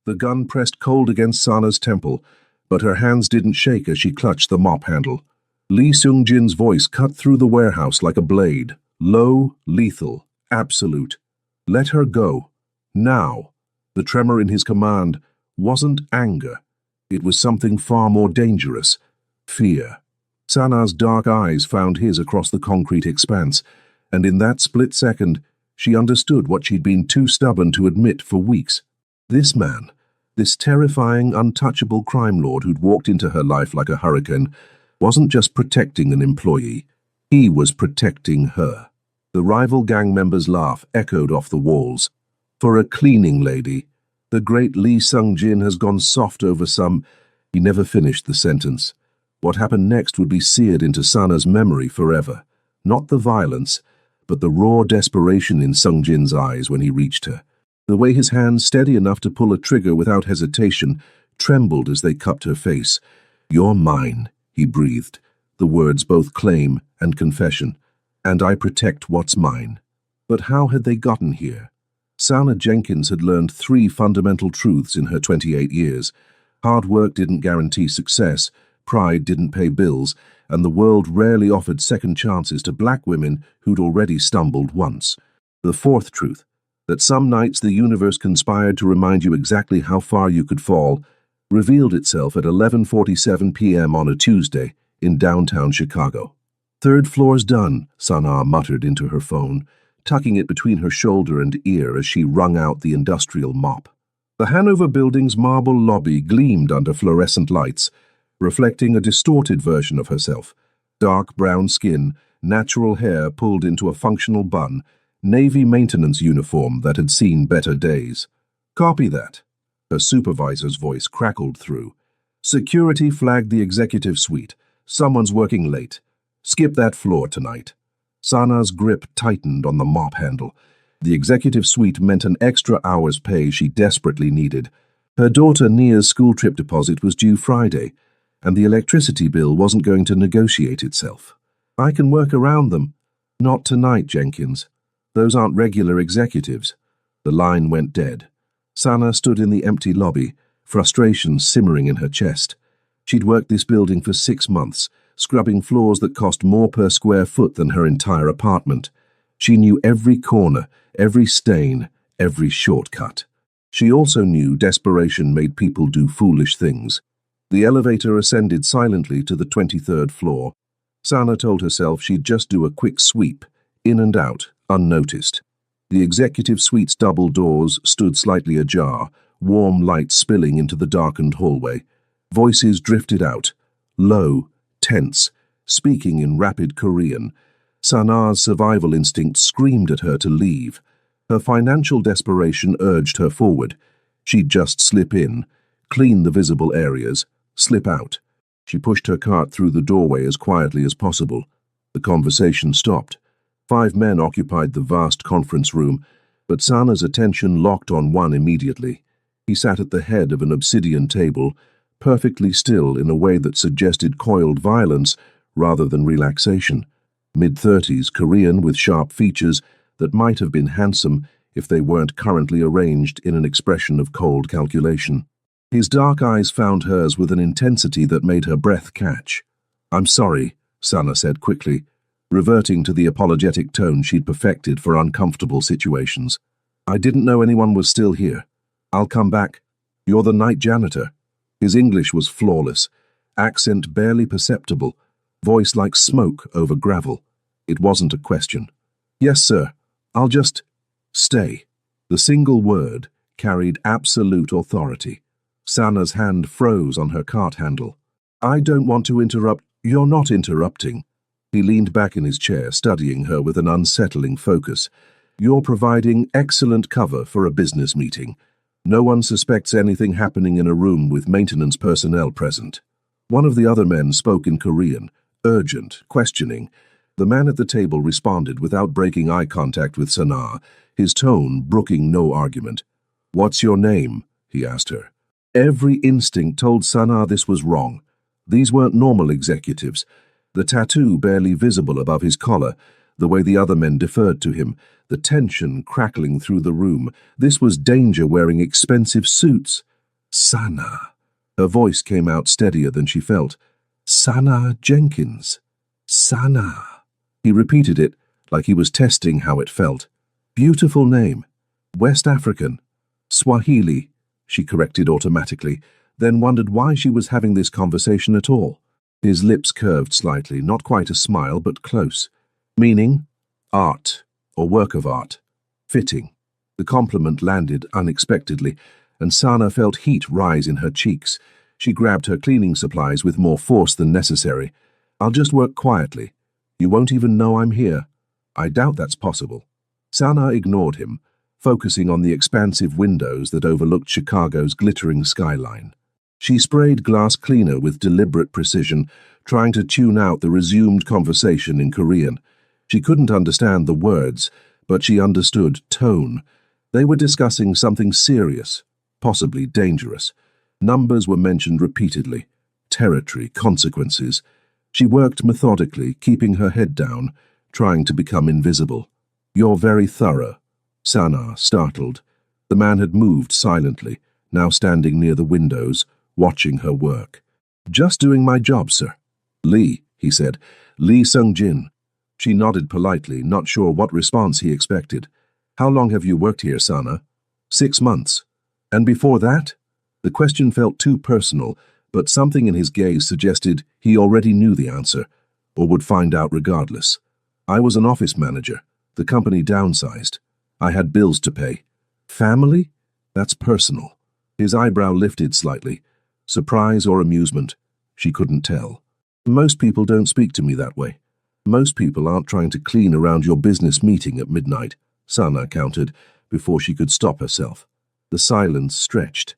The gun pressed cold against Sana's temple, but her hands didn't shake as she clutched the mop handle. Lee Seung-jin's voice cut through the warehouse like a blade. Low, lethal, absolute. Let her go. Now. The tremor in his command wasn't anger. It was something far more dangerous. Fear. Sana's dark eyes found his across the concrete expanse, and in that split second, she understood what she'd been too stubborn to admit for weeks. This man, this terrifying, untouchable crime lord who'd walked into her life like a hurricane, wasn't just protecting an employee. He was protecting her. The rival gang members' laugh echoed off the walls. For a cleaning lady, the great Lee Seung-jin has gone soft over some... He never finished the sentence. What happened next would be seared into Sana's memory forever. Not the violence, but the raw desperation in Seung-jin's eyes when he reached her. The way his hands, steady enough to pull a trigger without hesitation, trembled as they cupped her face. "You're mine," he breathed, the words both claim and confession. "And I protect what's mine." But how had they gotten here? Sana Jenkins had learned 3 fundamental truths in her 28 years. Hard work didn't guarantee success, pride didn't pay bills, and the world rarely offered second chances to black women who'd already stumbled once. The 4th truth, that some nights the universe conspired to remind you exactly how far you could fall, revealed itself at 11:47 p.m. on a Tuesday in downtown Chicago. "Third floor's done," Sana muttered into her phone, tucking it between her shoulder and ear as she wrung out the industrial mop. The Hanover Building's marble lobby gleamed under fluorescent lights, reflecting a distorted version of herself. Dark brown skin, natural hair pulled into a functional bun, Navy maintenance uniform that had seen better days. "Copy that." Her supervisor's voice crackled through. "Security flagged the executive suite. Someone's working late. Skip that floor tonight." Sana's grip tightened on the mop handle. The executive suite meant an extra hour's pay she desperately needed. Her daughter Nia's school trip deposit was due Friday, and the electricity bill wasn't going to negotiate itself. "I can work around them." "Not tonight, Jenkins. Those aren't regular executives." The line went dead. Sana stood in the empty lobby, frustration simmering in her chest. She'd worked this building for 6 months, scrubbing floors that cost more per square foot than her entire apartment. She knew every corner, every stain, every shortcut. She also knew desperation made people do foolish things. The elevator ascended silently to the 23rd floor. Sana told herself she'd just do a quick sweep, in and out, unnoticed. The executive suite's double doors stood slightly ajar, warm light spilling into the darkened hallway. Voices drifted out, low, tense, speaking in rapid Korean. Sana's survival instinct screamed at her to leave. Her financial desperation urged her forward. She'd just slip in, clean the visible areas, slip out. She pushed her cart through the doorway as quietly as possible. The conversation stopped. 5 men occupied the vast conference room, but Sana's attention locked on one immediately. He sat at the head of an obsidian table, perfectly still in a way that suggested coiled violence rather than relaxation. Mid-30s, Korean with sharp features that might have been handsome if they weren't currently arranged in an expression of cold calculation. His dark eyes found hers with an intensity that made her breath catch. "I'm sorry," Sana said quickly, reverting to the apologetic tone she'd perfected for uncomfortable situations. "I didn't know anyone was still here. I'll come back. You're the night janitor." His English was flawless, accent barely perceptible, voice like smoke over gravel. It wasn't a question. "Yes, sir. I'll just stay." The single word carried absolute authority. Sana's hand froze on her cart handle. "I don't want to interrupt." "You're not interrupting." He leaned back in his chair, studying her with an unsettling focus. "You're providing excellent cover for a business meeting. No one suspects anything happening in a room with maintenance personnel present." One of the other men spoke in Korean, urgent, questioning. The man at the table responded without breaking eye contact with Sana, his tone brooking no argument. "What's your name?" he asked her. Every instinct told Sana this was wrong. These weren't normal executives. The tattoo barely visible above his collar, the way the other men deferred to him, the tension crackling through the room. This was danger wearing expensive suits. Sana. Her voice came out steadier than she felt. Sana Jenkins. Sana. He repeated it like he was testing how it felt. Beautiful name. West African. Swahili, she corrected automatically, then wondered why she was having this conversation at all. His lips curved slightly, not quite a smile, but close. Meaning? Art, or work of art. Fitting. The compliment landed unexpectedly, and Sana felt heat rise in her cheeks. She grabbed her cleaning supplies with more force than necessary. I'll just work quietly. You won't even know I'm here. I doubt that's possible. Sana ignored him, focusing on the expansive windows that overlooked Chicago's glittering skyline. She sprayed glass cleaner with deliberate precision, trying to tune out the resumed conversation in Korean. She couldn't understand the words, but she understood tone. They were discussing something serious, possibly dangerous. Numbers were mentioned repeatedly. Territory, consequences. She worked methodically, keeping her head down, trying to become invisible. You're very thorough. Sana, startled. The man had moved silently, now standing near the windows, watching her work. Just doing my job, sir. Lee, he said. Lee Sung-jin. She nodded politely, not sure what response he expected. How long have you worked here, Sana? 6 months. And before that? The question felt too personal, but something in his gaze suggested he already knew the answer, or would find out regardless. I was an office manager. The company downsized. I had bills to pay. Family? That's personal. His eyebrow lifted slightly. Surprise or amusement? She couldn't tell. Most people don't speak to me that way. Most people aren't trying to clean around your business meeting at midnight, Sana countered, before she could stop herself. The silence stretched.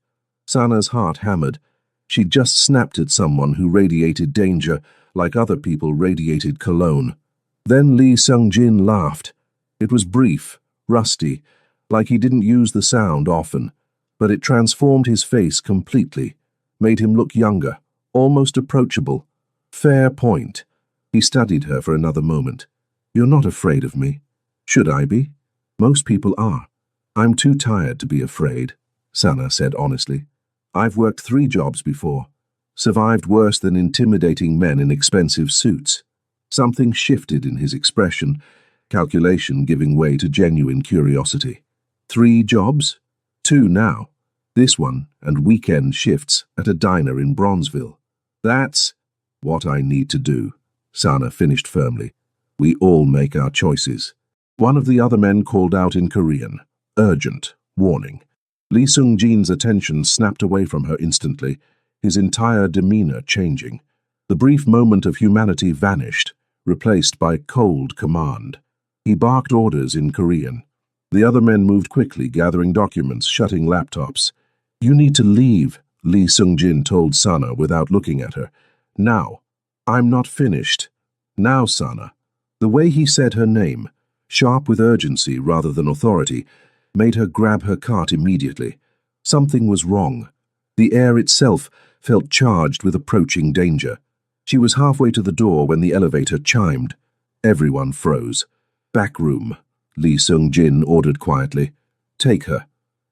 Sana's heart hammered. She'd just snapped at someone who radiated danger like other people radiated cologne. Then Lee Sung-jin laughed. It was brief, rusty, like he didn't use the sound often, but it transformed his face completely, made him look younger, almost approachable. Fair point. He studied her for another moment. You're not afraid of me. Should I be? Most people are. I'm too tired to be afraid, Sana said honestly. I've worked 3 jobs before, survived worse than intimidating men in expensive suits. Something shifted in his expression, calculation giving way to genuine curiosity. 3 jobs? 2 now. This one and weekend shifts at a diner in Bronzeville. That's what I need to do, Sana finished firmly. We all make our choices. One of the other men called out in Korean. Urgent. Warning. Lee Sung-jin's attention snapped away from her instantly, his entire demeanor changing. The brief moment of humanity vanished, replaced by cold command. He barked orders in Korean. The other men moved quickly, gathering documents, shutting laptops. You need to leave, Lee Sung-jin told Sana without looking at her. Now. I'm not finished. Now, Sana. The way he said her name, sharp with urgency rather than authority, made her grab her cart immediately. Something was wrong. The air itself felt charged with approaching danger. She was halfway to the door when the elevator chimed. Everyone froze. Back room, Lee Sung-jin ordered quietly. Take her.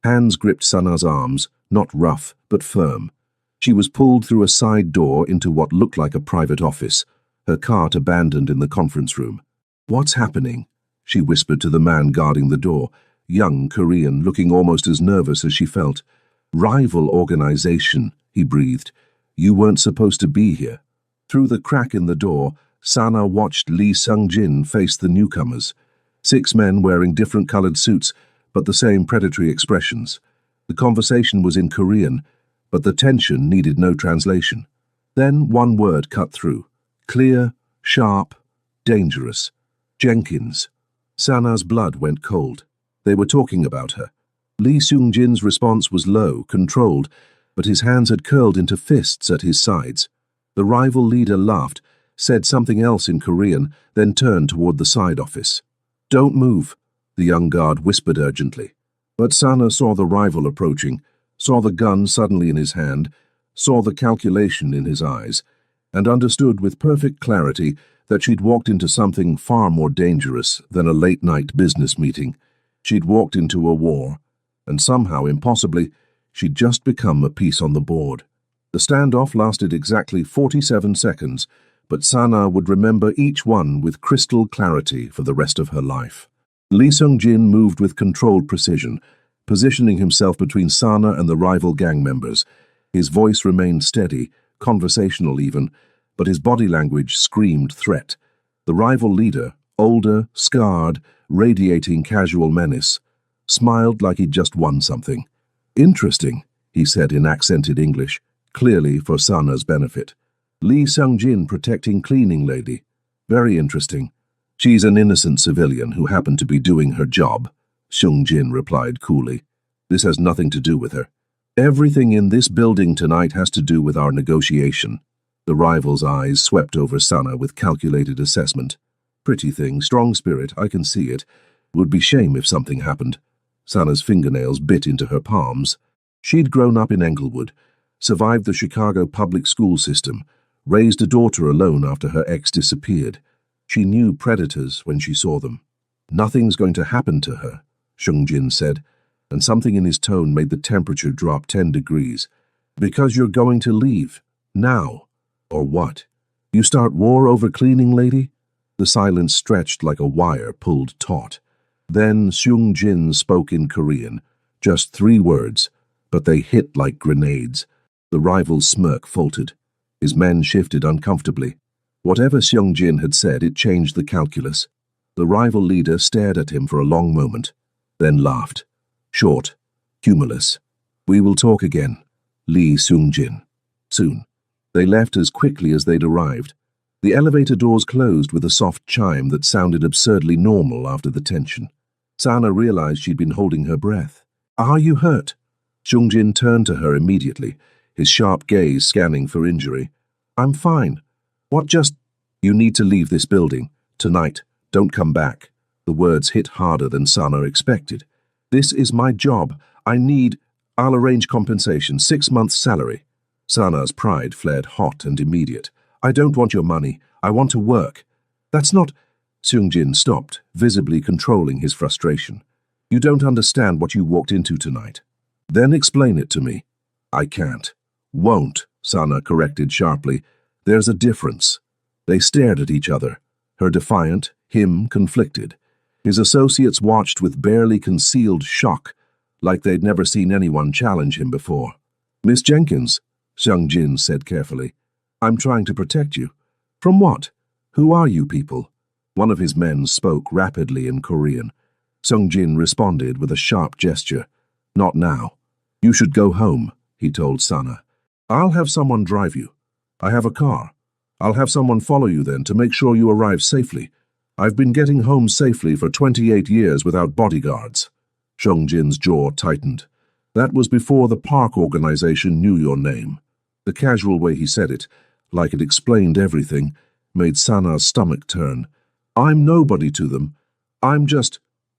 Hands gripped Sana's arms, not rough, but firm. She was pulled through a side door into what looked like a private office, her cart abandoned in the conference room. What's happening? She whispered to the man guarding the door, young Korean, looking almost as nervous as she felt. Rival organization, he breathed. You weren't supposed to be here. Through the crack in the door, Sana watched Lee Sung-jin face the newcomers. 6 men wearing different colored suits, but the same predatory expressions. The conversation was in Korean, but the tension needed no translation. Then one word cut through. Clear, sharp, dangerous. Jenkins. Sana's blood went cold. They were talking about her. Lee Sung-jin's response was low, controlled, but his hands had curled into fists at his sides. The rival leader laughed, said something else in Korean, then turned toward the side office. Don't move, the young guard whispered urgently. But Sana saw the rival approaching, saw the gun suddenly in his hand, saw the calculation in his eyes, and understood with perfect clarity that she'd walked into something far more dangerous than a late-night business meeting. She'd walked into a war, and somehow, impossibly, She'd just become a piece on the board. The standoff lasted exactly 47 seconds, but Sana would remember each one with crystal clarity for the rest of her life. Lee Seung-jin moved with controlled precision, positioning himself between Sana and the rival gang members. His voice remained steady, conversational even, but his body language screamed threat. The rival leader, older, scarred, radiating casual menace, smiled like he'd just won something. "Interesting," he said in accented English, clearly for Sana's benefit. "Lee Seung-jin protecting cleaning lady. Very interesting. She's an innocent civilian who happened to be doing her job," Seung-jin replied coolly. "This has nothing to do with her. Everything in this building tonight has to do with our negotiation." The rival's eyes swept over Sana with calculated assessment. "Pretty thing, strong spirit, I can see it. Would be shame if something happened." Sana's fingernails bit into her palms. She'd grown up in Englewood, survived the Chicago public school system, raised a daughter alone after her ex disappeared. She knew predators when she saw them. "Nothing's going to happen to her," Seung-jin said, and something in his tone made the temperature drop 10 degrees. "Because you're going to leave. Now. Or what? You start war over cleaning lady?" The silence stretched like a wire pulled taut. Then Seung-jin spoke in Korean, just 3 words, but they hit like grenades. The rival's smirk faltered. His men shifted uncomfortably. Whatever Seung-jin had said, it changed the calculus. The rival leader stared at him for a long moment, then laughed. Short, humorless. "We will talk again, Lee Seung-jin. Soon." They left as quickly as they'd arrived. The elevator doors closed with a soft chime that sounded absurdly normal after the tension. Sana realized she'd been holding her breath. "Are you hurt?" Seung-jin turned to her immediately, his sharp gaze scanning for injury. "I'm fine. What just—" "You need to leave this building. Tonight. Don't come back." The words hit harder than Sana expected. "This is my job. I'll arrange compensation, 6 months' salary." Sana's pride flared hot and immediate. "I don't want your money. I want to work." "That's not—" Seung-jin stopped, visibly controlling his frustration. "You don't understand what you walked into tonight." "Then explain it to me." "I can't. Won't," Sana corrected sharply. "There's a difference." They stared at each other, her defiant, him conflicted. His associates watched with barely concealed shock, like they'd never seen anyone challenge him before. "Miss Jenkins," Seung-jin said carefully, "I'm trying to protect you." "From what? Who are you people?" One of his men spoke rapidly in Korean. Seung-jin responded with a sharp gesture. "Not now. You should go home," he told Sana. "I'll have someone drive you. I have a car. I'll have someone follow you then to make sure you arrive safely. I've been getting home safely for 28 years without bodyguards." Seung-jin's jaw tightened. That was before the park organization knew your name. The casual way he said it, like it explained everything, made Sana's stomach turn. "I'm nobody to them. I'm just—"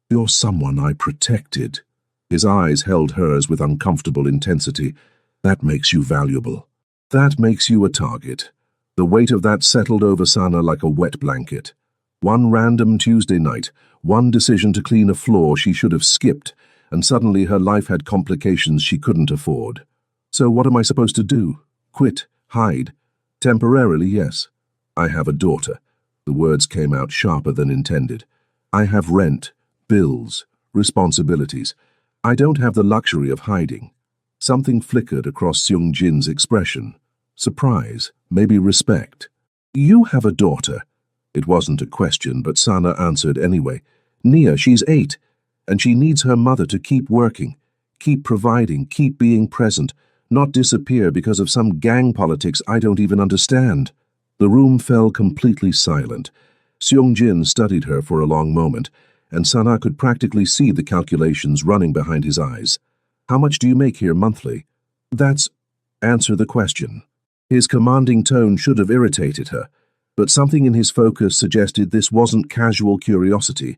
"You're someone I protected." His eyes held hers with uncomfortable intensity. "That makes you valuable. That makes you a target." The weight of that settled over Sana like a wet blanket. One random Tuesday night, one decision to clean a floor she should have skipped, and suddenly her life had complications she couldn't afford. "So what am I supposed to do? Quit? Hide?" "Temporarily, yes. I have a daughter." The words came out sharper than intended. "I have rent, bills, responsibilities. I don't have the luxury of hiding." Something flickered across Seung-jin's expression. Surprise, maybe respect. "You have a daughter." It wasn't a question, but Sana answered anyway. "Nia, she's 8, and she needs her mother to keep working, keep providing, keep being present, not disappear because of some gang politics I don't even understand." The room fell completely silent. Seung-jin studied her for a long moment, and Sana could practically see the calculations running behind his eyes. "How much do you make here monthly?" "That's—" "Answer the question." His commanding tone should have irritated her, but something in his focus suggested this wasn't casual curiosity.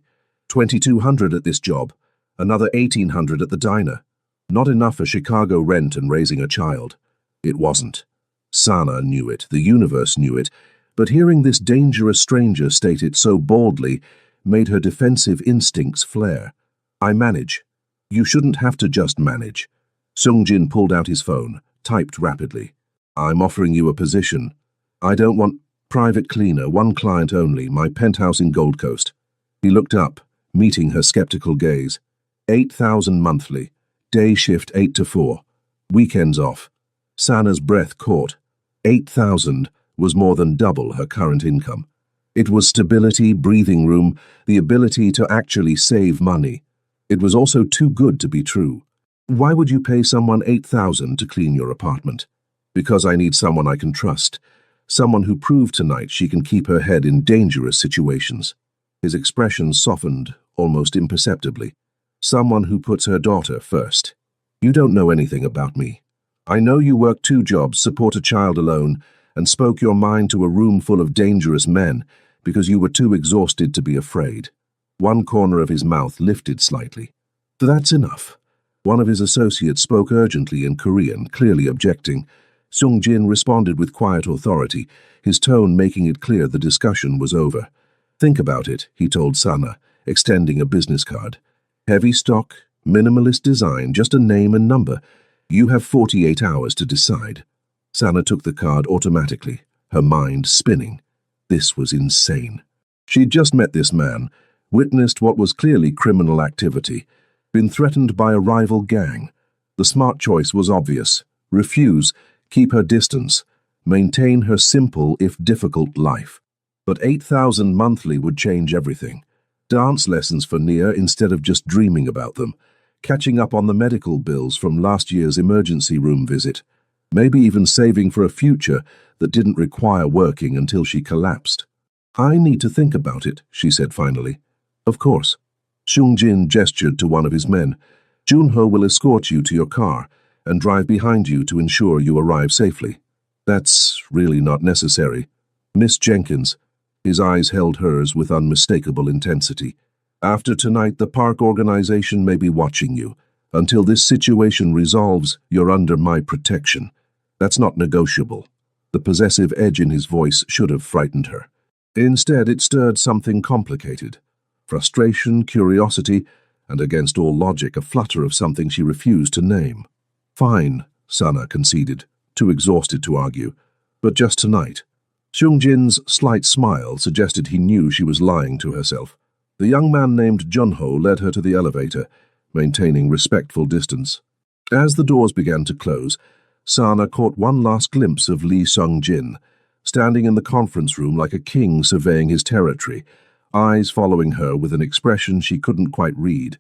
2,200 at this job, another 1,800 at the diner. Not enough for Chicago rent and raising a child. It wasn't. Sana knew it, the universe knew it, but hearing this dangerous stranger state it so baldly made her defensive instincts flare. "I manage. You shouldn't have to just manage. Sung-jin pulled out his phone, typed rapidly. I'm offering you a position. I don't want private cleaner, one client only, my penthouse in Gold Coast. He looked up, meeting her skeptical gaze. 8,000 monthly. Day shift 8 to 4. Weekends off. Sana's breath caught. 8,000 was more than double her current income. It was stability, breathing room, the ability to actually save money. It was also too good to be true. Why would you pay someone 8,000 to clean your apartment? Because I need someone I can trust. Someone who proved tonight she can keep her head in dangerous situations. His expression softened, almost imperceptibly. Someone who puts her daughter first. You don't know anything about me. I know you work 2 jobs, support a child alone, and spoke your mind to a room full of dangerous men because you were too exhausted to be afraid. One corner of his mouth lifted slightly. That's enough. One of his associates spoke urgently in Korean, clearly objecting. Sung-jin responded with quiet authority, his tone making it clear the discussion was over. Think about it, he told Sana, extending a business card. Heavy stock, minimalist design, just a name and number. You have 48 hours to decide. Sana took the card automatically, her mind spinning. This was insane. She'd just met this man, witnessed what was clearly criminal activity, been threatened by a rival gang. The smart choice was obvious. Refuse, keep her distance, maintain her simple if difficult life. But 8,000 monthly would change everything. Dance lessons for Nia instead of just dreaming about them. Catching up on the medical bills from last year's emergency room visit. Maybe even saving for a future that didn't require working until she collapsed. I need to think about it, she said finally. Of course. Sung-jin gestured to one of his men. Junho will escort you to your car and drive behind you to ensure you arrive safely. That's really not necessary. Miss Jenkins. His eyes held hers with unmistakable intensity. After tonight, the park organization may be watching you. Until this situation resolves, you're under my protection. That's not negotiable. The possessive edge in his voice should have frightened her. Instead, it stirred something complicated. Frustration, curiosity, and against all logic, a flutter of something she refused to name. Fine, Sana conceded, too exhausted to argue. But just tonight. Sung-jin's slight smile suggested he knew she was lying to herself. The young man named Junho led her to the elevator, maintaining respectful distance. As the doors began to close, Sana caught one last glimpse of Lee Sung-jin, standing in the conference room like a king surveying his territory, eyes following her with an expression she couldn't quite read.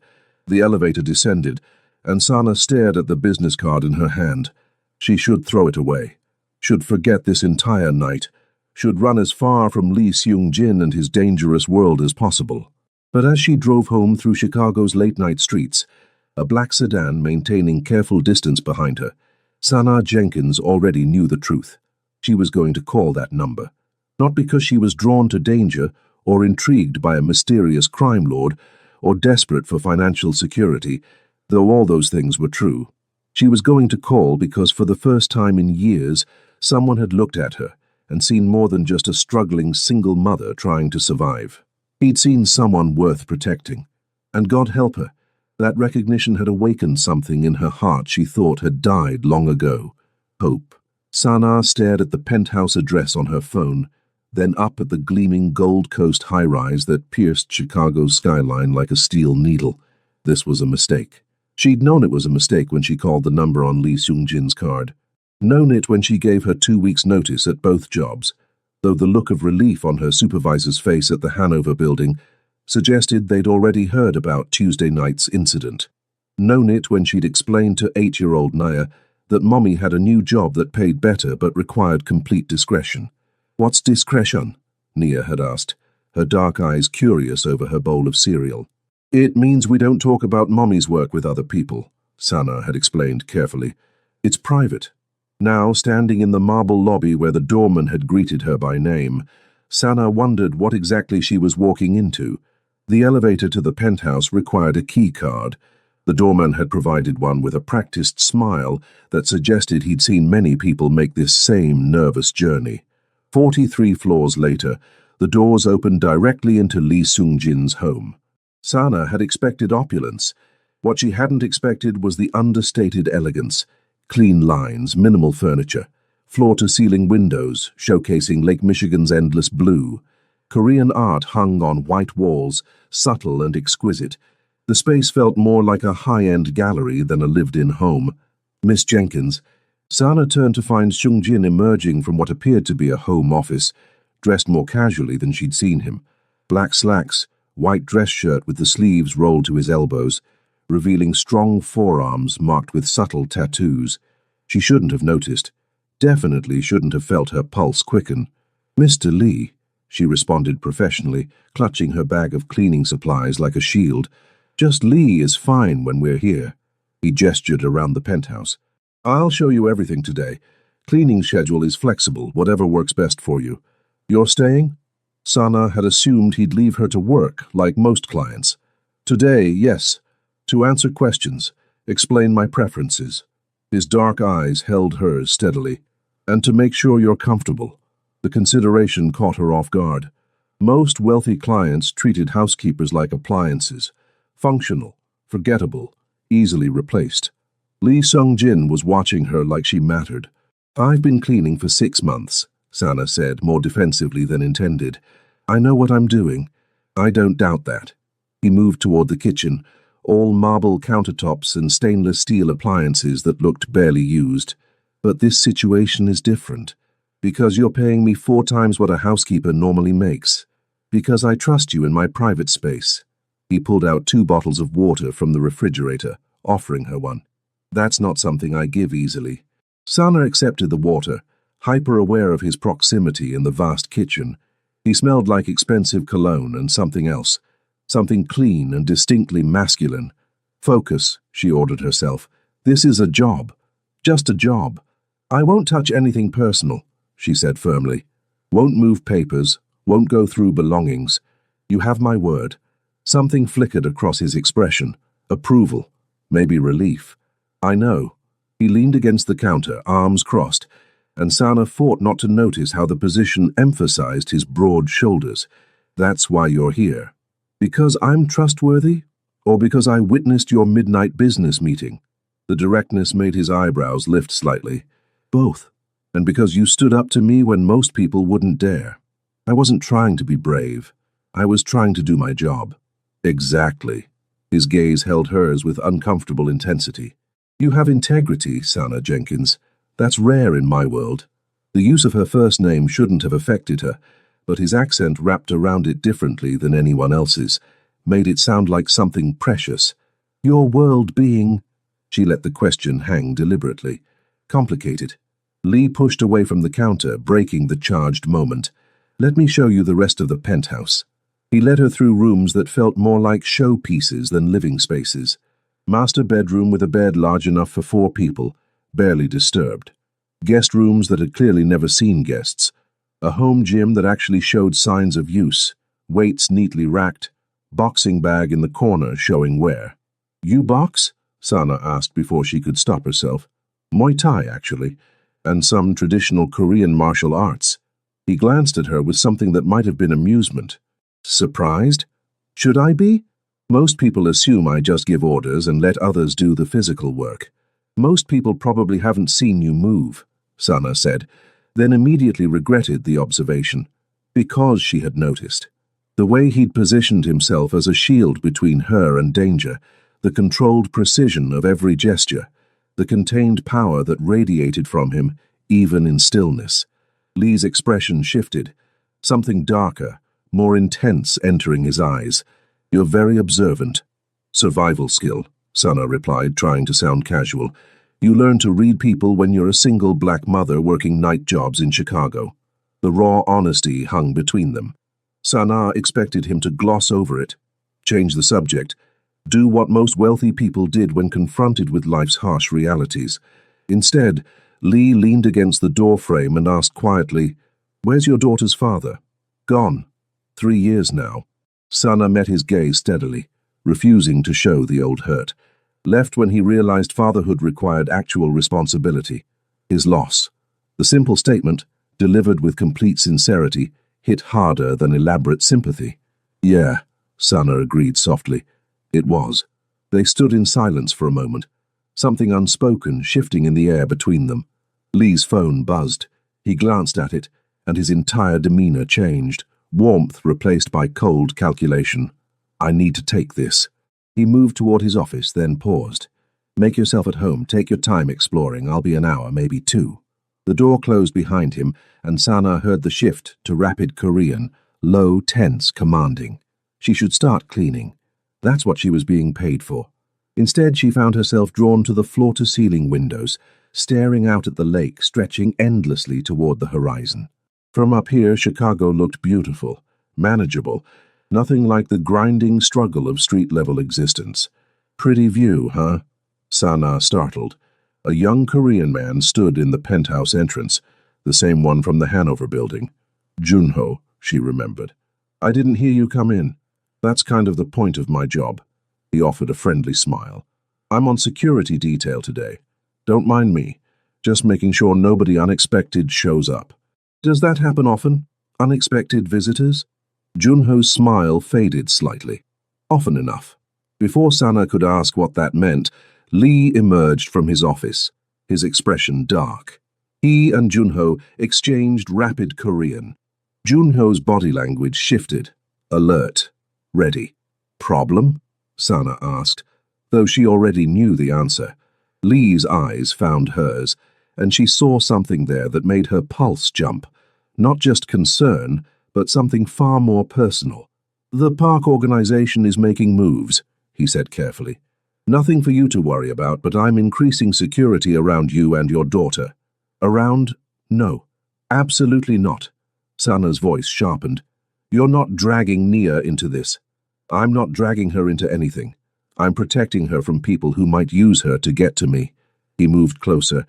The elevator descended, and Sana stared at the business card in her hand. She should throw it away, should forget this entire night, should run as far from Lee Seung-jin and his dangerous world as possible. But as she drove home through Chicago's late-night streets, a black sedan maintaining careful distance behind her, Sana Jenkins already knew the truth. She was going to call that number, not because she was drawn to danger or intrigued by a mysterious crime lord or desperate for financial security, though all those things were true. She was going to call because for the first time in years, someone had looked at her and seen more than just a struggling single mother trying to survive. He'd seen someone worth protecting. And God help her, that recognition had awakened something in her heart she thought had died long ago. Hope. Sana stared at the penthouse address on her phone, then up at the gleaming Gold Coast high-rise that pierced Chicago's skyline like a steel needle. This was a mistake. She'd known it was a mistake when she called the number on Lee Seung-jin's card. Known it when she gave her 2 weeks' notice at both jobs, though the look of relief on her supervisor's face at the Hanover building suggested they'd already heard about Tuesday night's incident. Known it when she'd explained to 8-year-old Naya that Mommy had a new job that paid better but required complete discretion. What's discretion? Nia had asked, her dark eyes curious over her bowl of cereal. It means we don't talk about Mommy's work with other people, Sana had explained carefully. It's private. Now, standing in the marble lobby where the doorman had greeted her by name, Sana wondered what exactly she was walking into. The elevator to the penthouse required a key card. The doorman had provided one with a practiced smile that suggested he'd seen many people make this same nervous journey. 43 floors later, the doors opened directly into Lee Seung-jin's home. Sana had expected opulence, What she hadn't expected was the understated elegance, clean lines, minimal furniture, floor-to-ceiling windows showcasing Lake Michigan's endless blue. Korean art hung on white walls, subtle and exquisite. The space felt more like a high-end gallery than a lived-in home. Miss Jenkins. Sana turned to find Seung-jin emerging from what appeared to be a home office, dressed more casually than she'd seen him. Black slacks, white dress shirt with the sleeves rolled to his elbows, revealing strong forearms marked with subtle tattoos. She shouldn't have noticed. Definitely shouldn't have felt her pulse quicken. "Mr. Lee," she responded professionally, clutching her bag of cleaning supplies like a shield. "Just Lee is fine when we're here." He gestured around the penthouse. "I'll show you everything today. Cleaning schedule is flexible, whatever works best for you. You're staying?" Sana had assumed he'd leave her to work, like most clients. "Today, yes. To answer questions, explain my preferences." His dark eyes held hers steadily. "And to make sure you're comfortable." The consideration caught her off guard. Most wealthy clients treated housekeepers like appliances. Functional, forgettable, easily replaced. Lee Seung-jin was watching her like she mattered. "I've been cleaning for 6 months, Sana said, more defensively than intended. "I know what I'm doing." "I don't doubt that." He moved toward the kitchen, all marble countertops and stainless steel appliances that looked barely used. "But this situation is different. Because you're paying me 4 times what a housekeeper normally makes. Because I trust you in my private space." He pulled out 2 bottles of water from the refrigerator, offering her one. "That's not something I give easily." Sana accepted the water, hyper-aware of his proximity in the vast kitchen. He smelled like expensive cologne and something else, something clean and distinctly masculine. "Focus," she ordered herself. "This is a job. Just a job." "I won't touch anything personal," she said firmly. "Won't move papers, won't go through belongings. You have my word." Something flickered across his expression. Approval, maybe relief. "I know." He leaned against the counter, arms crossed, and Sana fought not to notice how the position emphasized his broad shoulders. "That's why you're here." "Because I'm trustworthy? Or because I witnessed your midnight business meeting?" The directness made his eyebrows lift slightly. "Both. And because you stood up to me when most people wouldn't dare. I wasn't trying to be brave. I was trying to do my job." "Exactly." His gaze held hers with uncomfortable intensity. "You have integrity, Sana Jenkins. That's rare in my world." The use of her first name shouldn't have affected her, but his accent wrapped around it differently than anyone else's, made it sound like something precious. "Your world being—" She let the question hang deliberately. "Complicated." Lee pushed away from the counter, breaking the charged moment. "Let me show you the rest of the penthouse." He led her through rooms that felt more like showpieces than living spaces. Master bedroom with a bed large enough for 4 people, barely disturbed. Guest rooms that had clearly never seen guests. A home gym that actually showed signs of use, weights neatly racked, boxing bag in the corner showing wear. "You box?" Sana asked before she could stop herself. "Muay Thai, actually, and some traditional Korean martial arts." He glanced at her with something that might have been amusement. "Surprised? Should I be? Most people assume I just give orders and let others do the physical work. Most people probably haven't seen you move," Sana said, then immediately regretted the observation, because she had noticed. The way he'd positioned himself as a shield between her and danger, the controlled precision of every gesture, the contained power that radiated from him, even in stillness. Lee's expression shifted, something darker, more intense entering his eyes. "You're very observant." "Survival skill," Sana replied, trying to sound casual. "You learn to read people when you're a single black mother working night jobs in Chicago." The raw honesty hung between them. Sana expected him to gloss over it, change the subject, do what most wealthy people did when confronted with life's harsh realities. Instead, Lee leaned against the doorframe and asked quietly, "Where's your daughter's father?" "Gone. 3 years now." Sana met his gaze steadily, refusing to show the old hurt. Left when he realized fatherhood required actual responsibility. His loss. The simple statement, delivered with complete sincerity, hit harder than elaborate sympathy. "Yeah," Sana agreed softly. "It was. They stood in silence for a moment, something unspoken shifting in the air between them. Lee's phone buzzed. He glanced at it, and his entire demeanor changed, warmth replaced by cold calculation. I need to take this. He moved toward his office, then paused. Make yourself at home. Take your time exploring. I'll be an hour, maybe 2. The door closed behind him, and Sana heard the shift to rapid Korean, low, tense, commanding. She should start cleaning. That's what she was being paid for. Instead, she found herself drawn to the floor-to-ceiling windows, staring out at the lake stretching endlessly toward the horizon. From up here, Chicago looked beautiful, manageable, nothing like the grinding struggle of street-level existence. Pretty view, huh? Sana startled. A young Korean man stood in the penthouse entrance, the same one from the Hanover building. Junho, she remembered. I didn't hear you come in. That's kind of the point of my job. He offered a friendly smile. I'm on security detail today. Don't mind me. Just making sure nobody unexpected shows up. Does that happen often? Unexpected visitors? Junho's smile faded slightly. Often enough. Before Sana could ask what that meant, Lee emerged from his office, his expression dark. He and Junho exchanged rapid Korean. Junho's body language shifted. Alert. Ready. Problem? Sana asked, though she already knew the answer. Lee's eyes found hers, and she saw something there that made her pulse jump. Not just concern, but something far more personal. The park organization is making moves, he said carefully. Nothing for you to worry about, but I'm increasing security around you and your daughter. Around? No. Absolutely not. Sana's voice sharpened. You're not dragging Nia into this. I'm not dragging her into anything. I'm protecting her from people who might use her to get to me. He moved closer,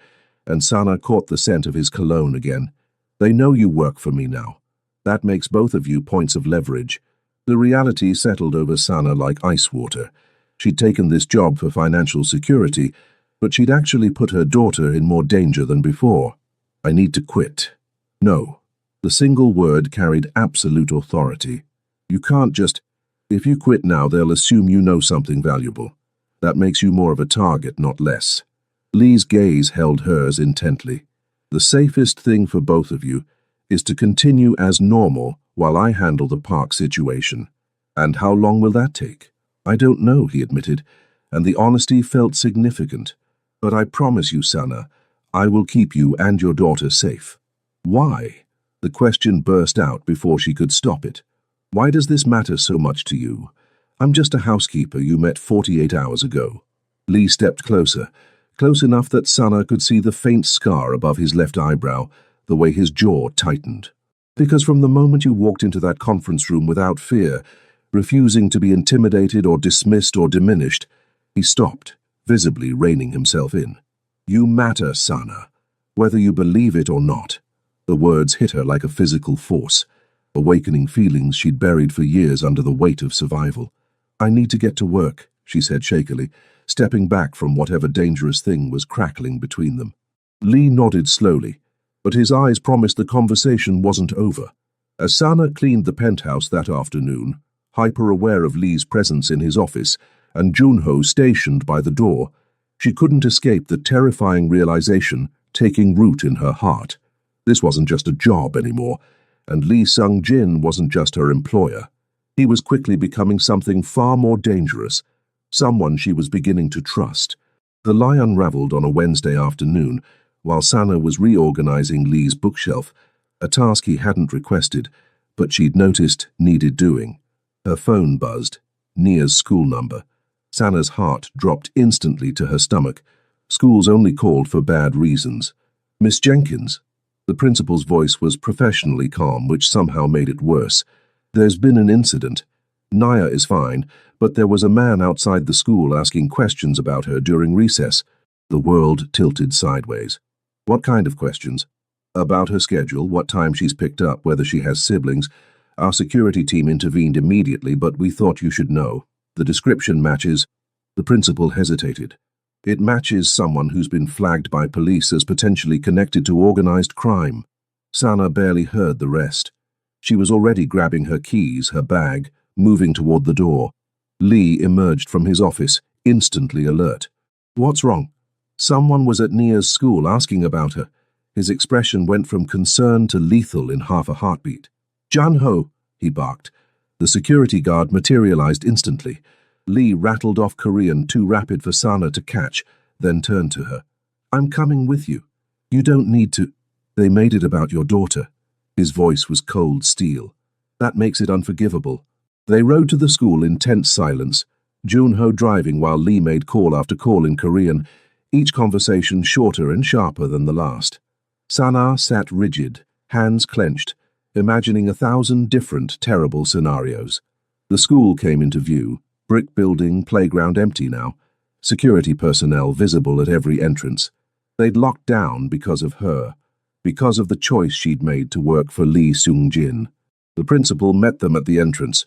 and Sana caught the scent of his cologne again. They know you work for me now. That makes both of you points of leverage. The reality settled over Sana like ice water. She'd taken this job for financial security, but she'd actually put her daughter in more danger than before. I need to quit. No. The single word carried absolute authority. You can't just... If you quit now, they'll assume you know something valuable. That makes you more of a target, not less. Lee's gaze held hers intently. The safest thing for both of you is to continue as normal while I handle the park situation. And how long will that take? I don't know, he admitted, and the honesty felt significant. But I promise you, Sana, I will keep you and your daughter safe. Why? The question burst out before she could stop it. Why does this matter so much to you? I'm just a housekeeper you met 48 hours ago. Lee stepped closer, close enough that Sana could see the faint scar above his left eyebrow, the way his jaw tightened. Because from the moment you walked into that conference room without fear, refusing to be intimidated or dismissed or diminished, he stopped, visibly reining himself in. You matter, Sana, whether you believe it or not. The words hit her like a physical force, awakening feelings she'd buried for years under the weight of survival. I need to get to work, she said shakily, stepping back from whatever dangerous thing was crackling between them. Lee nodded slowly, but his eyes promised the conversation wasn't over. As Sana cleaned the penthouse that afternoon, hyper-aware of Lee's presence in his office and Junho stationed by the door, she couldn't escape the terrifying realization taking root in her heart. This wasn't just a job anymore, and Lee Sung-jin wasn't just her employer. He was quickly becoming something far more dangerous, someone she was beginning to trust. The lie unraveled on a Wednesday afternoon, while Sana was reorganizing Lee's bookshelf, a task he hadn't requested, but she'd noticed needed doing. Her phone buzzed, Nia's school number. Sana's heart dropped instantly to her stomach. Schools only called for bad reasons. Miss Jenkins. The principal's voice was professionally calm, which somehow made it worse. There's been an incident. Nia is fine, but there was a man outside the school asking questions about her during recess. The world tilted sideways. What kind of questions? About her schedule, what time she's picked up, whether she has siblings. Our security team intervened immediately, but we thought you should know. The description matches. The principal hesitated. It matches someone who's been flagged by police as potentially connected to organized crime. Sana barely heard the rest. She was already grabbing her keys, her bag, moving toward the door. Lee emerged from his office, instantly alert. What's wrong? Someone was at Nia's school asking about her. His expression went from concern to lethal in half a heartbeat. Jun-ho, he barked. The security guard materialized instantly. Lee rattled off Korean too rapid for Sana to catch, then turned to her. I'm coming with you. You don't need to. They made it about your daughter. His voice was cold steel. That makes it unforgivable. They rode to the school in tense silence, Jun-ho driving while Lee made call after call in Korean, each conversation shorter and sharper than the last. Sana sat rigid, hands clenched, imagining 1,000 different terrible scenarios. The school came into view, brick building, playground empty now, security personnel visible at every entrance. They'd locked down because of her, because of the choice she'd made to work for Lee Seung-jin. The principal met them at the entrance,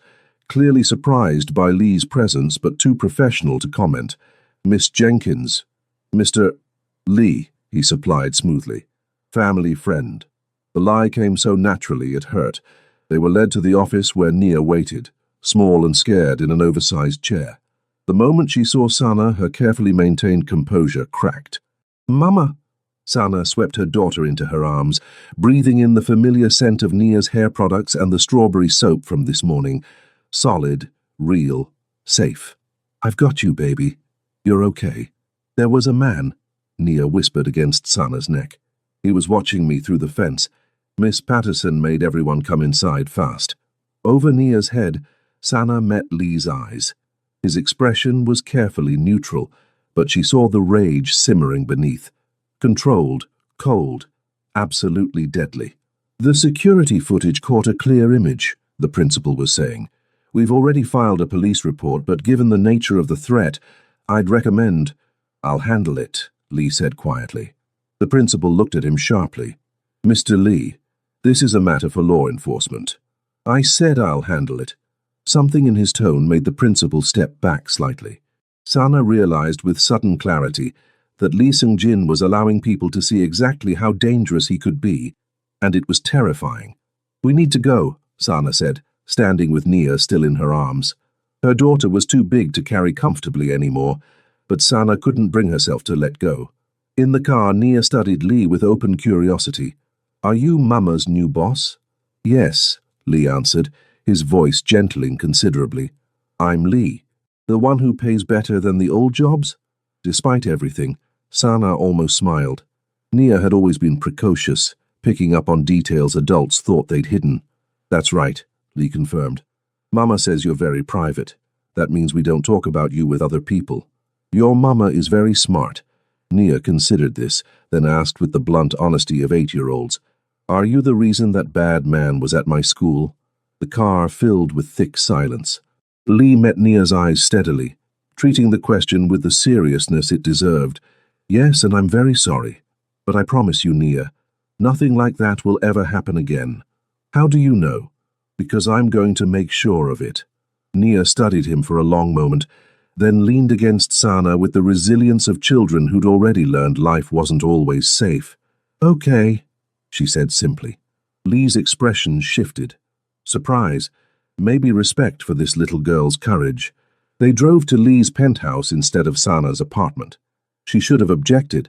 clearly surprised by Lee's presence but too professional to comment. Miss Jenkins. Mr. Lee, he supplied smoothly. Family friend. The lie came so naturally it hurt. They were led to the office where Nia waited, small and scared in an oversized chair. The moment she saw Sana, her carefully maintained composure cracked. Mama! Sana swept her daughter into her arms, breathing in the familiar scent of Nia's hair products and the strawberry soap from this morning. Solid, real, safe. I've got you, baby. You're okay. There was a man, Nia whispered against Sana's neck. He was watching me through the fence. Miss Patterson made everyone come inside fast. Over Nia's head, Sana met Lee's eyes. His expression was carefully neutral, but she saw the rage simmering beneath. Controlled, cold, absolutely deadly. The security footage caught a clear image, the principal was saying. We've already filed a police report, but given the nature of the threat, I'd recommend— I'll handle it, Lee said quietly. The principal looked at him sharply. Mr. Lee, this is a matter for law enforcement. I said I'll handle it. Something in his tone made the principal step back slightly. Sana realized with sudden clarity that Lee Seung-jin was allowing people to see exactly how dangerous he could be, and it was terrifying. We need to go, Sana said, standing with Nia still in her arms. Her daughter was too big to carry comfortably anymore, but Sana couldn't bring herself to let go. In the car, Nia studied Lee with open curiosity. Are you Mama's new boss? Yes, Lee answered, his voice gentling considerably. I'm Lee, the one who pays better than the old jobs? Despite everything, Sana almost smiled. Nia had always been precocious, picking up on details adults thought they'd hidden. That's right, Lee confirmed. Mama says you're very private. That means we don't talk about you with other people. Your mama is very smart. Nia considered this, then asked with the blunt honesty of 8-year-olds, Are you the reason that bad man was at my school? The car filled with thick silence. Lee met Nia's eyes steadily, treating the question with the seriousness it deserved. Yes, and I'm very sorry. But I promise you, Nia, nothing like that will ever happen again. How do you know? Because I'm going to make sure of it. Nia studied him for a long moment, then leaned against Sana with the resilience of children who'd already learned life wasn't always safe. Okay, she said simply. Lee's expression shifted. Surprise, maybe respect for this little girl's courage. They drove to Lee's penthouse instead of Sana's apartment. She should have objected,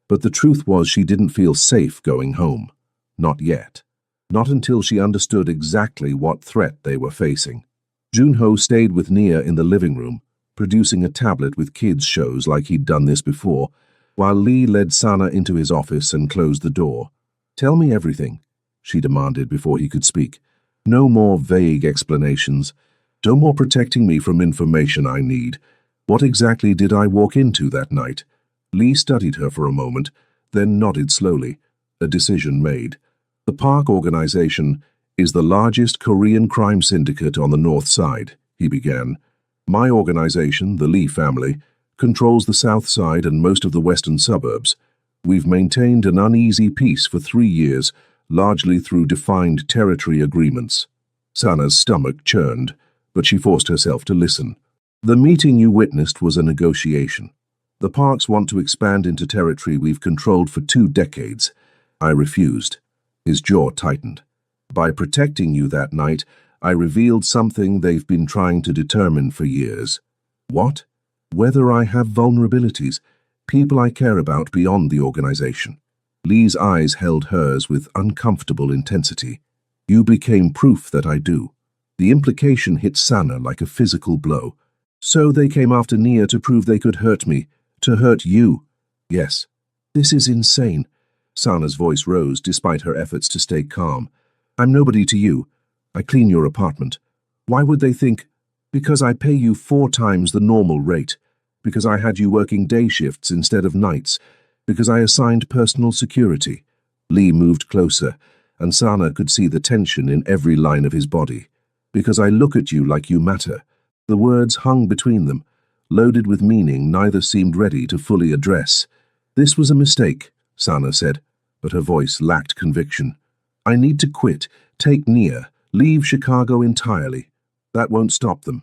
but the truth was she didn't feel safe going home. Not yet. Not until she understood exactly what threat they were facing. Jun-ho stayed with Nia in the living room, producing a tablet with kids' shows like he'd done this before, while Lee led Sana into his office and closed the door. Tell me everything, she demanded before he could speak. No more vague explanations. No more protecting me from information I need. What exactly did I walk into that night? Lee studied her for a moment, then nodded slowly. A decision made. The Park Organization is the largest Korean crime syndicate on the North Side, he began. My organization, the Lee family, controls the South Side and most of the western suburbs. We've maintained an uneasy peace for 3 years, largely through defined territory agreements. Sana's stomach churned, but she forced herself to listen. The meeting you witnessed was a negotiation. The Parks want to expand into territory we've controlled for 2 decades. I refused. His jaw tightened. By protecting you that night, I revealed something they've been trying to determine for years. What? Whether I have vulnerabilities, people I care about beyond the organization. Lee's eyes held hers with uncomfortable intensity. You became proof that I do. The implication hit Sana like a physical blow. So they came after Nia to prove they could hurt me, to hurt you. Yes. This is insane. Sana's voice rose despite her efforts to stay calm. I'm nobody to you. I clean your apartment. Why would they think? Because I pay you 4 times the normal rate. Because I had you working day shifts instead of nights. Because I assigned personal security. Lee moved closer, and Sana could see the tension in every line of his body. Because I look at you like you matter. The words hung between them, loaded with meaning neither seemed ready to fully address. This was a mistake, Sana said, but her voice lacked conviction. I need to quit, take Nia, leave Chicago entirely. That won't stop them.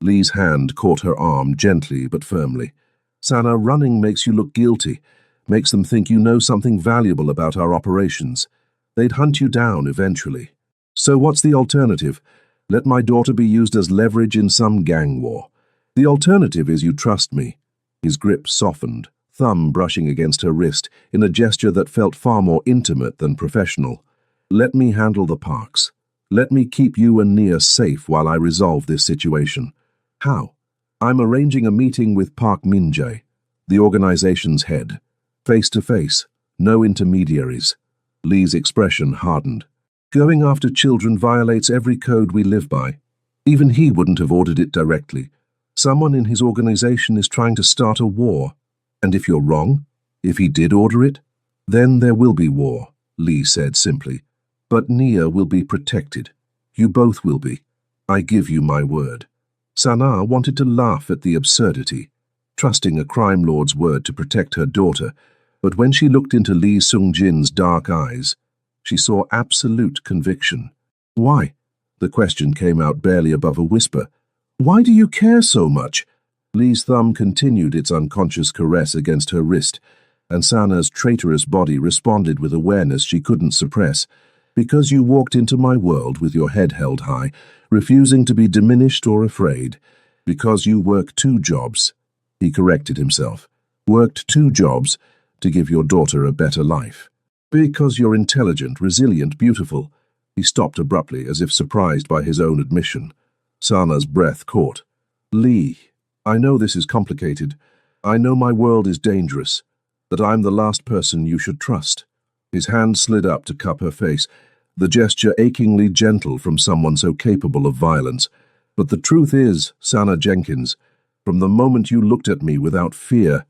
Lee's hand caught her arm gently but firmly. Sana, running makes you look guilty, makes them think you know something valuable about our operations. They'd hunt you down eventually. So what's the alternative? Let my daughter be used as leverage in some gang war. The alternative is you trust me. His grip softened, thumb brushing against her wrist in a gesture that felt far more intimate than professional. Let me handle the parks. Let me keep you and Nia safe while I resolve this situation. How? I'm arranging a meeting with Park Min-jae, the organization's head. Face to face, no intermediaries. Lee's expression hardened. Going after children violates every code we live by. Even he wouldn't have ordered it directly. Someone in his organization is trying to start a war. And if you're wrong, if he did order it, then there will be war, Lee said simply. But Nia will be protected. You both will be. I give you my word. Sana wanted to laugh at the absurdity, trusting a crime lord's word to protect her daughter, but when she looked into Lee Sung-jin's dark eyes, she saw absolute conviction. Why? The question came out barely above a whisper. Why do you care so much? Lee's thumb continued its unconscious caress against her wrist, and Sana's traitorous body responded with awareness she couldn't suppress. Because you walked into my world with your head held high, refusing to be diminished or afraid. Because you work 2 jobs. He corrected himself. Worked 2 jobs to give your daughter a better life. Because you're intelligent, resilient, beautiful. He stopped abruptly, as if surprised by his own admission. Sana's breath caught. Lee, I know this is complicated. I know my world is dangerous. That I'm the last person you should trust. His hand slid up to cup her face, the gesture achingly gentle from someone so capable of violence. But the truth is, Sana Jenkins, from the moment you looked at me without fear,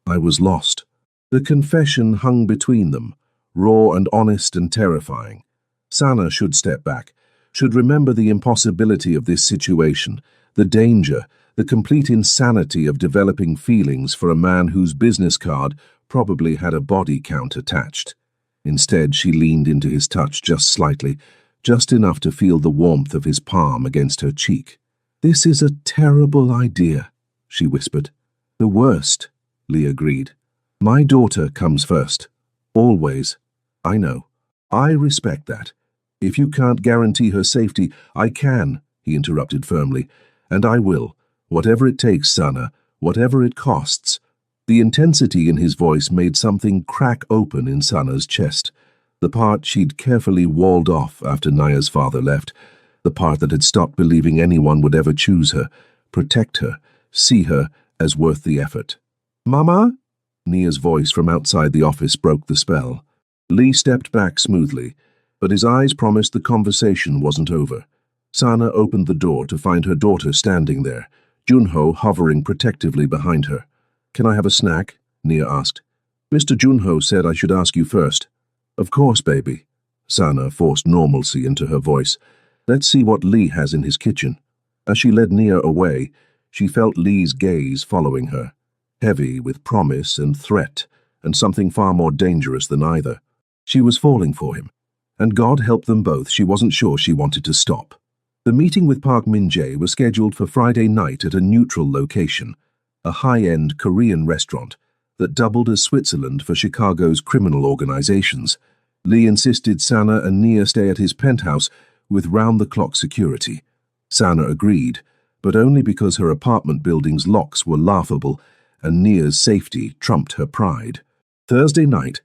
I was lost. The confession hung between them, raw and honest and terrifying. Sana should step back, should remember the impossibility of this situation, the danger, the complete insanity of developing feelings for a man whose business card probably had a body count attached. Instead, she leaned into his touch just slightly, just enough to feel the warmth of his palm against her cheek. This is a terrible idea, she whispered. The worst, Lee agreed. My daughter comes first. Always. I know. I respect that. If you can't guarantee her safety, I can, he interrupted firmly. And I will. Whatever it takes, Sana. Whatever it costs. The intensity in his voice made something crack open in Sana's chest, the part she'd carefully walled off after Naya's father left, the part that had stopped believing anyone would ever choose her, protect her, see her as worth the effort. Mama? Nia's voice from outside the office broke the spell. Lee stepped back smoothly, but his eyes promised the conversation wasn't over. Sana opened the door to find her daughter standing there, Junho hovering protectively behind her. Can I have a snack? Nia asked. Mr. Junho said I should ask you first. Of course, baby. Sana forced normalcy into her voice. Let's see what Lee has in his kitchen. As she led Nia away, she felt Lee's gaze following her, heavy with promise and threat, and something far more dangerous than either. She was falling for him, and God help them both, she wasn't sure she wanted to stop. The meeting with Park Min-jae was scheduled for Friday night at a neutral location, a high-end Korean restaurant that doubled as Switzerland for Chicago's criminal organizations. Lee insisted Sana and Nia stay at his penthouse with round-the-clock security. Sana agreed, but only because her apartment building's locks were laughable and Nia's safety trumped her pride. Thursday night,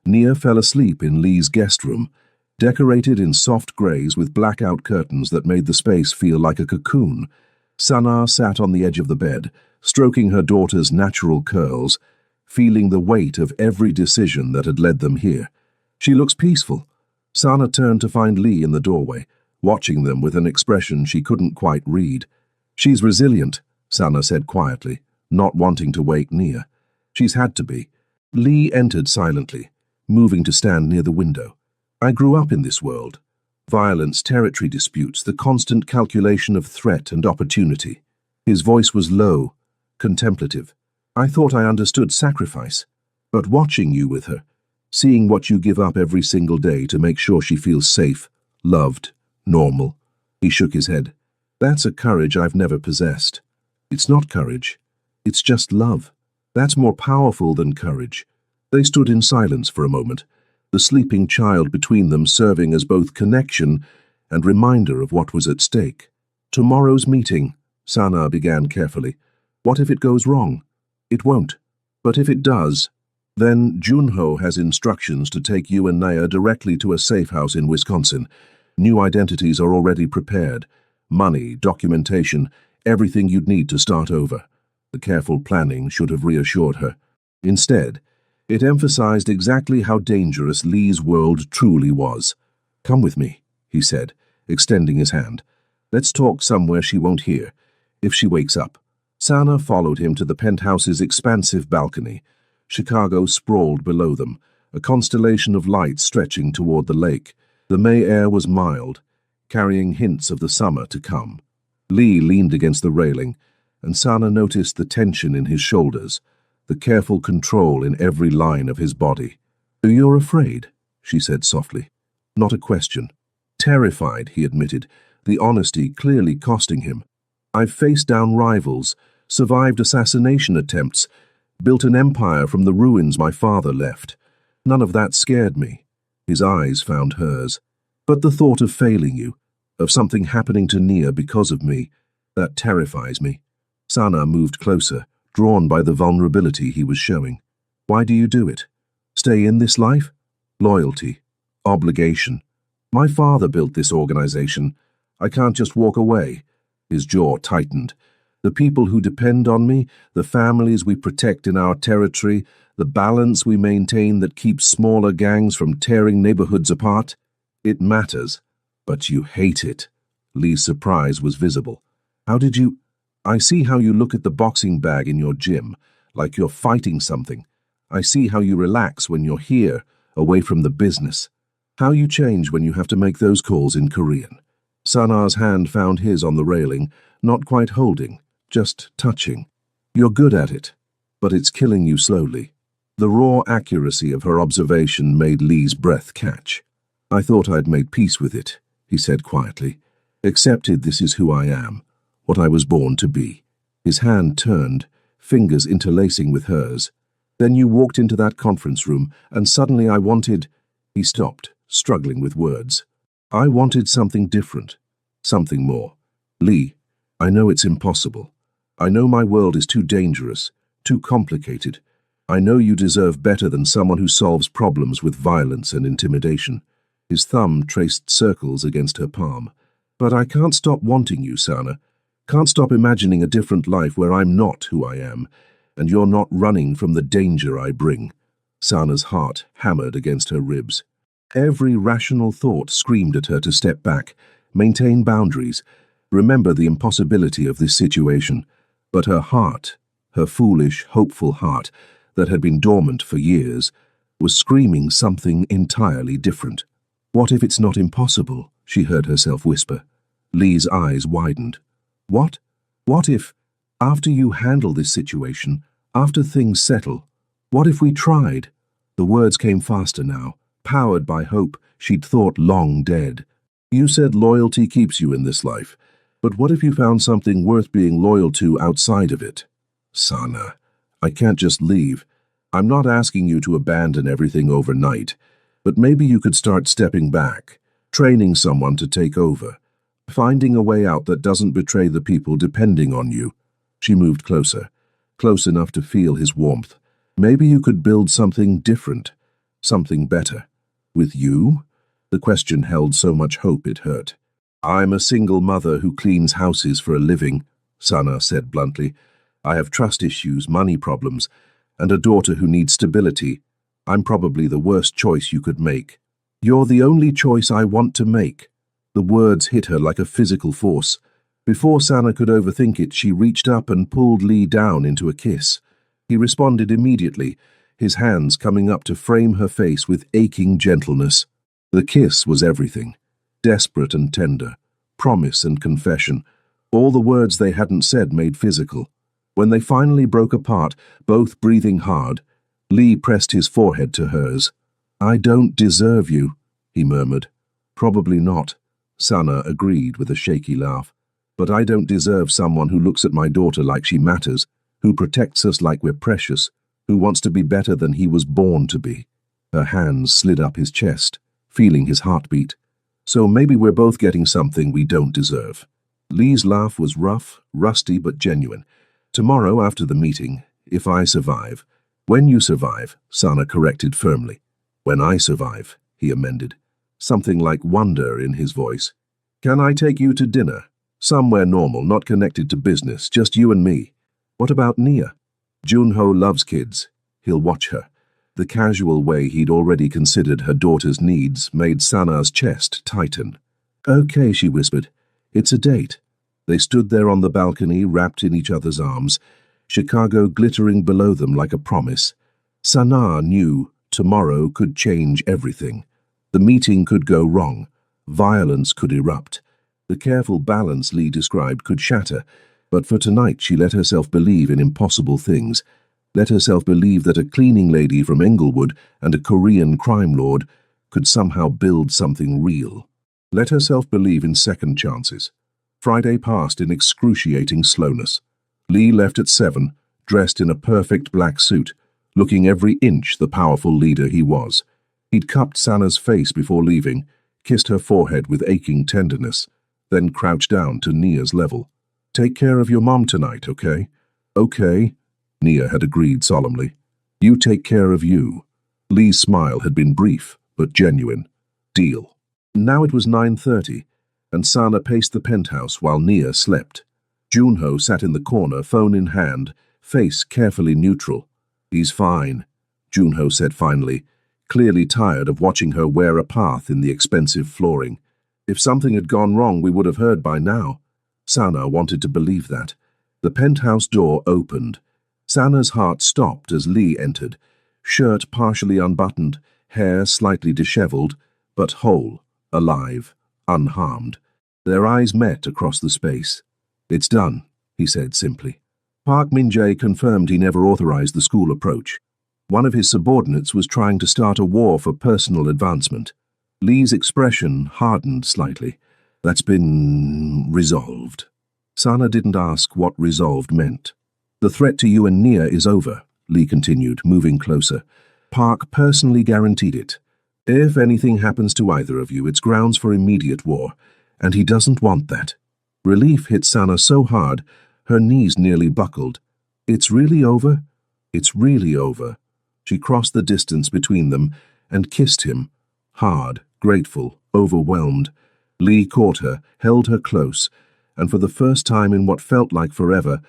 Nia fell asleep in Lee's guest room, decorated in soft greys with blackout curtains that made the space feel like a cocoon. Sana sat on the edge of the bed, stroking her daughter's natural curls, feeling the weight of every decision that had led them here. She looks peaceful. Sana turned to find Lee in the doorway, watching them with an expression she couldn't quite read. She's resilient, Sana said quietly, not wanting to wake Nia. She's had to be. Lee entered silently, moving to stand near the window. I grew up in this world. Violence, territory disputes, the constant calculation of threat and opportunity. His voice was low, contemplative. I thought I understood sacrifice, but watching you with her, seeing what you give up every single day to make sure she feels safe, loved, normal. He shook his head. That's a courage I've never possessed. It's not courage. It's just love. That's more powerful than courage. They stood in silence for a moment, the sleeping child between them serving as both connection and reminder of what was at stake. Tomorrow's meeting, Sana began carefully. What if it goes wrong? It won't. But if it does, then Junho has instructions to take you and Naya directly to a safe house in Wisconsin. New identities are already prepared. Money, documentation, everything you'd need to start over. The careful planning should have reassured her. Instead, it emphasized exactly how dangerous Lee's world truly was. Come with me, he said, extending his hand. Let's talk somewhere she won't hear, if she wakes up. Sana followed him to the penthouse's expansive balcony. Chicago sprawled below them, a constellation of light stretching toward the lake. The May air was mild, carrying hints of the summer to come. Lee leaned against the railing, and Sana noticed the tension in his shoulders, the careful control in every line of his body. You're afraid, she said softly. Not a question. Terrified, he admitted, the honesty clearly costing him. I've faced down rivals, survived assassination attempts, built an empire from the ruins my father left. None of that scared me. His eyes found hers. But the thought of failing you, of something happening to Nia because of me, that terrifies me. Sana moved closer, drawn by the vulnerability he was showing. Why do you do it? Stay in this life? Loyalty. Obligation. My father built this organization. I can't just walk away. His jaw tightened. The people who depend on me, the families we protect in our territory, the balance we maintain that keeps smaller gangs from tearing neighborhoods apart. It matters, but you hate it. Lee's surprise was visible. How did you... I see how you look at the boxing bag in your gym, like you're fighting something. I see how you relax when you're here, away from the business. How you change when you have to make those calls in Korean. Sana's hand found his on the railing, not quite holding, just touching. You're good at it, but it's killing you slowly. The raw accuracy of her observation made Lee's breath catch. I thought I'd made peace with it, he said quietly. Accepted this is who I am, what I was born to be. His hand turned, fingers interlacing with hers. Then you walked into that conference room, and suddenly I wanted... He stopped, struggling with words. I wanted something different, something more. Lee, I know it's impossible. I know my world is too dangerous, too complicated. I know you deserve better than someone who solves problems with violence and intimidation. His thumb traced circles against her palm. But I can't stop wanting you, Sana. Can't stop imagining a different life where I'm not who I am, and you're not running from the danger I bring. Sana's heart hammered against her ribs. Every rational thought screamed at her to step back, maintain boundaries, remember the impossibility of this situation. But her heart, her foolish, hopeful heart, that had been dormant for years, was screaming something entirely different. What if it's not impossible? She heard herself whisper. Lee's eyes widened. What? What if, after you handle this situation, after things settle, what if we tried? The words came faster now, powered by hope she'd thought long dead. You said loyalty keeps you in this life, but what if you found something worth being loyal to outside of it? Sana, I can't just leave. I'm not asking you to abandon everything overnight, but maybe you could start stepping back, training someone to take over. Finding a way out that doesn't betray the people depending on you. She moved closer, close enough to feel his warmth. Maybe you could build something different, something better. With you? The question held so much hope it hurt. I'm a single mother who cleans houses for a living, Sana said bluntly. I have trust issues, money problems, and a daughter who needs stability. I'm probably the worst choice you could make. You're the only choice I want to make. The words hit her like a physical force. Before Sana could overthink it, she reached up and pulled Lee down into a kiss. He responded immediately, his hands coming up to frame her face with aching gentleness. The kiss was everything. Desperate and tender. Promise and confession. All the words they hadn't said made physical. When they finally broke apart, both breathing hard, Lee pressed his forehead to hers. I don't deserve you, he murmured. Probably not, Sana agreed with a shaky laugh. But I don't deserve someone who looks at my daughter like she matters, who protects us like we're precious, who wants to be better than he was born to be. Her hands slid up his chest, feeling his heartbeat. So maybe we're both getting something we don't deserve. Lee's laugh was rough, rusty, but genuine. Tomorrow after the meeting, if I survive. When you survive, Sana corrected firmly. When I survive, he amended. Something like wonder in his voice. Can I take you to dinner? Somewhere normal, not connected to business, just you and me. What about Nia? Junho loves kids. He'll watch her. The casual way he'd already considered her daughter's needs made Sana's chest tighten. Okay, she whispered. It's a date. They stood there on the balcony, wrapped in each other's arms, Chicago glittering below them like a promise. Sana knew tomorrow could change everything. The meeting could go wrong. Violence could erupt. The careful balance Lee described could shatter, but for tonight she let herself believe in impossible things. Let herself believe that a cleaning lady from Englewood and a Korean crime lord could somehow build something real. Let herself believe in second chances. Friday passed in excruciating slowness. Lee left at 7, dressed in a perfect black suit, looking every inch the powerful leader he was. He'd cupped Sana's face before leaving, kissed her forehead with aching tenderness, then crouched down to Nia's level. Take care of your mom tonight, okay? Okay, Nia had agreed solemnly. You take care of you. Lee's smile had been brief, but genuine. Deal. Now it was 9:30, and Sana paced the penthouse while Nia slept. Junho sat in the corner, phone in hand, face carefully neutral. He's fine, Junho said finally, clearly tired of watching her wear a path in the expensive flooring. If something had gone wrong, we would have heard by now. Sana wanted to believe that. The penthouse door opened. Sana's heart stopped as Lee entered, shirt partially unbuttoned, hair slightly disheveled, but whole, alive, unharmed. Their eyes met across the space. It's done, he said simply. Park Min-jae confirmed he never authorized the school approach. One of his subordinates was trying to start a war for personal advancement. Lee's expression hardened slightly. That's been resolved. Sana didn't ask what resolved meant. The threat to you and Nia is over, Lee continued, moving closer. Park personally guaranteed it. If anything happens to either of you, it's grounds for immediate war, and he doesn't want that. Relief hit Sana so hard, her knees nearly buckled. It's really over? It's really over. She crossed the distance between them and kissed him, hard, grateful, overwhelmed. Lee caught her, held her close, and for the first time in what felt like forever,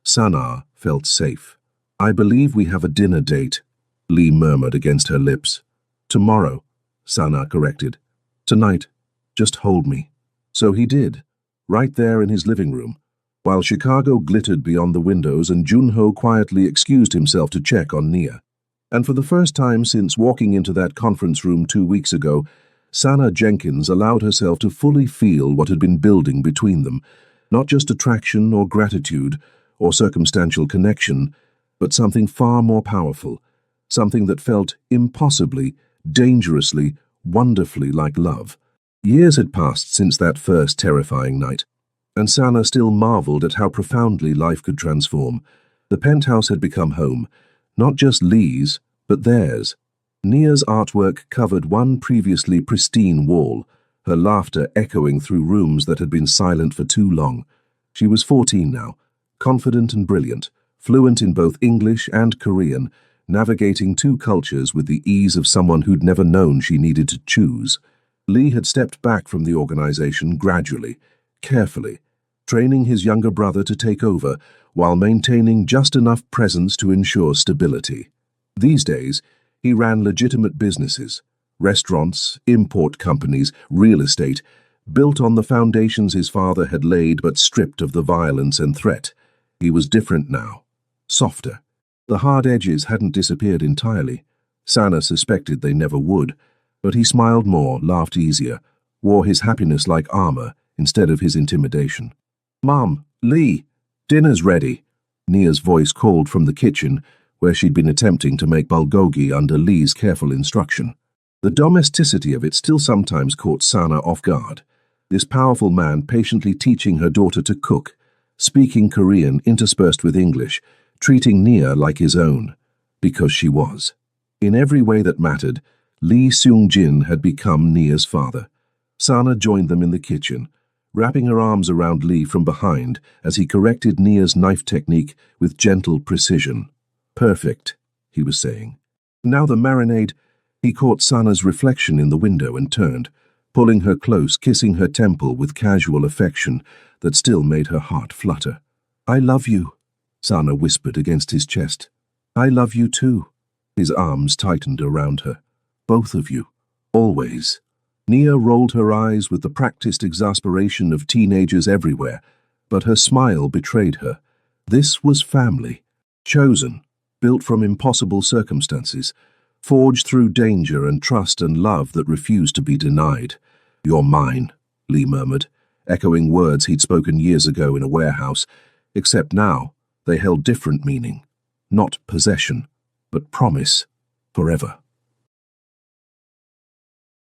Sana felt safe. I believe we have a dinner date, Lee murmured against her lips. Tomorrow, Sana corrected. Tonight, just hold me. So he did, right there in his living room, while Chicago glittered beyond the windows and Junho quietly excused himself to check on Nia. And for the first time since walking into that conference room 2 weeks ago, Sana Jenkins allowed herself to fully feel what had been building between them, not just attraction or gratitude or circumstantial connection, but something far more powerful, something that felt impossibly, dangerously, wonderfully like love. Years had passed since that first terrifying night, and Sana still marveled at how profoundly life could transform. The penthouse had become home, not just Lee's, but theirs. Nia's artwork covered one previously pristine wall, her laughter echoing through rooms that had been silent for too long. She was 14 now, confident and brilliant, fluent in both English and Korean, navigating two cultures with the ease of someone who'd never known she needed to choose. Lee had stepped back from the organization gradually, carefully, training his younger brother to take over while maintaining just enough presence to ensure stability. These days, he ran legitimate businesses, restaurants, import companies, real estate, built on the foundations his father had laid but stripped of the violence and threat. He was different now, softer. The hard edges hadn't disappeared entirely. Sana suspected they never would, but he smiled more, laughed easier, wore his happiness like armor instead of his intimidation. "Mom, Lee, dinner's ready," Nia's voice called from the kitchen, where she'd been attempting to make bulgogi under Lee's careful instruction. The domesticity of it still sometimes caught Sana off guard. This powerful man patiently teaching her daughter to cook, speaking Korean interspersed with English, treating Nia like his own, because she was. In every way that mattered, Lee Seung-jin had become Nia's father. Sana joined them in the kitchen, wrapping her arms around Lee from behind as he corrected Nia's knife technique with gentle precision. "Perfect," he was saying. "Now the marinade." He caught Sana's reflection in the window and turned, pulling her close, kissing her temple with casual affection that still made her heart flutter. "I love you," Sana whispered against his chest. "I love you too." His arms tightened around her. "Both of you. Always." Nia rolled her eyes with the practiced exasperation of teenagers everywhere, but her smile betrayed her. This was family. Chosen, built from impossible circumstances, forged through danger and trust and love that refused to be denied. "You're mine," Lee murmured, echoing words he'd spoken years ago in a warehouse, except now they held different meaning. Not possession, but promise, forever.